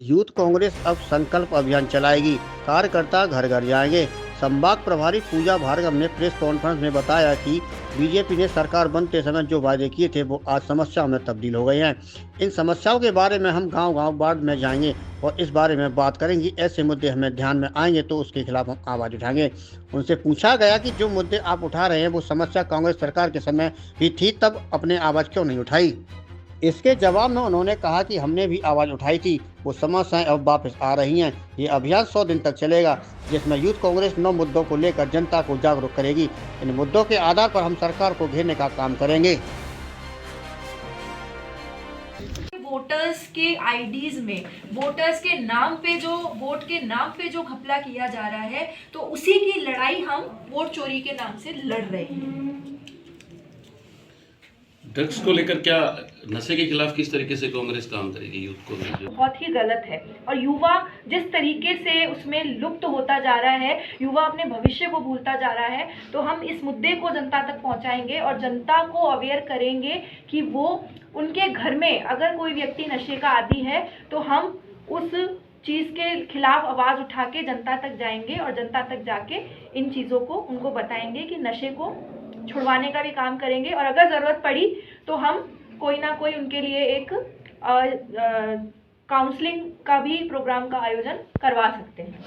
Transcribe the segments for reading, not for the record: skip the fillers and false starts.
Youth Congress अब संकल्प अभियान चलाएगी। कार्यकर्ता घर घर जाएंगे। संभाग प्रभारी पूजा भार्गव ने प्रेस कॉन्फ्रेंस में बताया कि बीजेपी ने सरकार बनते समय जो वादे किए थे वो आज समस्याओं में तब्दील हो गए हैं। इन समस्याओं के बारे में हम गांव-गांव वार्ड में जाएंगे और इस बारे में बात करेंगे। ऐसे मुद्दे हमें ध्यान में आएंगे तो उसके खिलाफ हम आवाज उठाएंगे। उनसे पूछा गया कि जो मुद्दे आप उठा रहे हैं वो समस्या कांग्रेस सरकार के समय भी थी, तब अपने आवाज क्यों नहीं उठाई। इसके जवाब में उन्होंने कहा कि हमने भी आवाज़ उठाई थी, वो समस्याएं अब वापस आ रही हैं। ये अभियान 100 दिन तक चलेगा, जिसमें यूथ कांग्रेस 9 मुद्दों को लेकर जनता को जागरूक करेगी। इन मुद्दों के आधार पर हम सरकार को घेरने का काम करेंगे। वोटर्स के आईडीज में वोटर्स के नाम पे जो वोट के नाम पे जो घपला किया जा रहा है, तो उसी की लड़ाई हम वोट चोरी के नाम से लड़ रहे हैं। ड्रग्स को लेकर क्या नशे के खिलाफ किस तरीके से कांग्रेस काम करेगी यूथ को? बहुत ही गलत है और युवा जिस तरीके से उसमें लुप्त होता जा रहा है, युवा अपने भविष्य को भूलता जा रहा है, तो हम इस मुद्दे को जनता तक पहुंचाएंगे और जनता को अवेयर करेंगे कि वो उनके घर में अगर कोई व्यक्ति नशे का आदी है तो हम उस चीज़ के खिलाफ आवाज़ उठा के जनता तक जाएंगे और जनता तक जाके इन चीज़ों को उनको बताएंगे कि नशे को छुड़वाने का भी काम करेंगे और अगर ज़रूरत पड़ी तो हम कोई ना कोई उनके लिए एक काउंसलिंग का भी प्रोग्राम का आयोजन करवा सकते हैं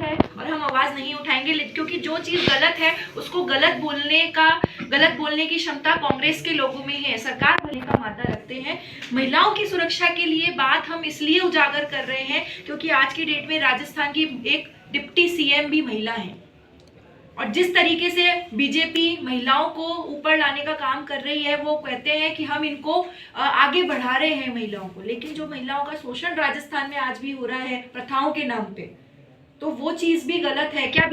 है और हम आवाज़ नहीं उठाएंगे क्योंकि जो चीज़ गलत है उसको गलत बोलने की क्षमता कांग्रेस के लोगों में है। सरकार भले का मादा रखते हैं। महिलाओं की सुरक्षा के लिए बात हम इसलिए उजागर कर रहे हैं क्योंकि आज की डेट में राजस्थान की एक डिप्टी सीएम भी महिला है और जिस तरीके से बीजेपी महिलाओं को ऊपर लाने का काम कर रही है, वो कहते हैं कि हम इनको आगे बढ़ा रहे हैं महिलाओं को, लेकिन जो महिलाओं का शोषण राजस्थान में आज भी हो रहा है प्रथाओं के नाम पे, तो वो चीज़ भी गलत है। क्या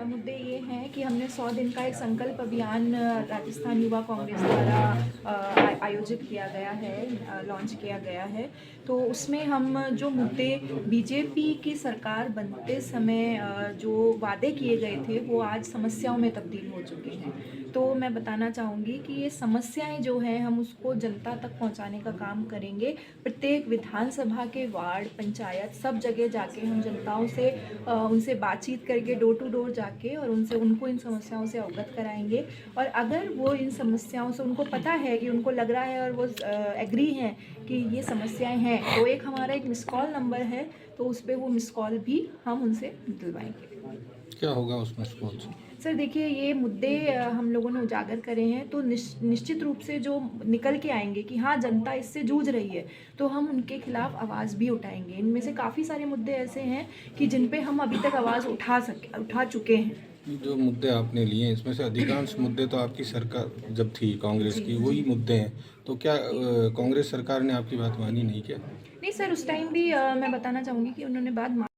मुद्दे ये हैं कि हमने 100 दिन का एक संकल्प अभियान राजस्थान युवा कांग्रेस द्वारा आयोजित किया गया है, लॉन्च किया गया है। तो उसमें हम जो मुद्दे बीजेपी की सरकार बनते समय जो वादे किए गए थे वो आज समस्याओं में तब्दील हो चुके हैं। तो मैं बताना चाहूँगी कि ये समस्याएं जो हैं हम उसको जनता तक पहुंचाने का काम करेंगे। प्रत्येक विधानसभा के वार्ड, पंचायत, सब जगह जाके हम जनताओं से उनसे बातचीत करके डोर टू डोर जाके और उनको इन समस्याओं से अवगत कराएंगे और अगर वो इन समस्याओं से उनको पता है कि उनको लग रहा है और वो एग्री हैं कि ये समस्याएं हैं, तो एक हमारा एक मिस कॉल नंबर है, तो उस पर वो मिस कॉल भी हम उनसे दिलवाएंगे। क्या होगा उस मिस कॉल से? सर देखिए, ये मुद्दे हम लोगों ने उजागर करे हैं तो निश्चित रूप से जो निकल के आएंगे कि हाँ जनता इससे जूझ रही है, तो हम उनके खिलाफ आवाज़ भी उठाएंगे। इनमें से काफ़ी सारे मुद्दे ऐसे हैं कि जिन पे हम अभी तक आवाज़ उठा चुके हैं। जो मुद्दे आपने लिए हैं इसमें से अधिकांश मुद्दे तो आपकी सरकार जब थी कांग्रेस की वही मुद्दे हैं, तो क्या कांग्रेस सरकार ने आपकी बात मानी नहीं क्या? नहीं सर, उस टाइम भी मैं बताना चाहूँगी कि उन्होंने बात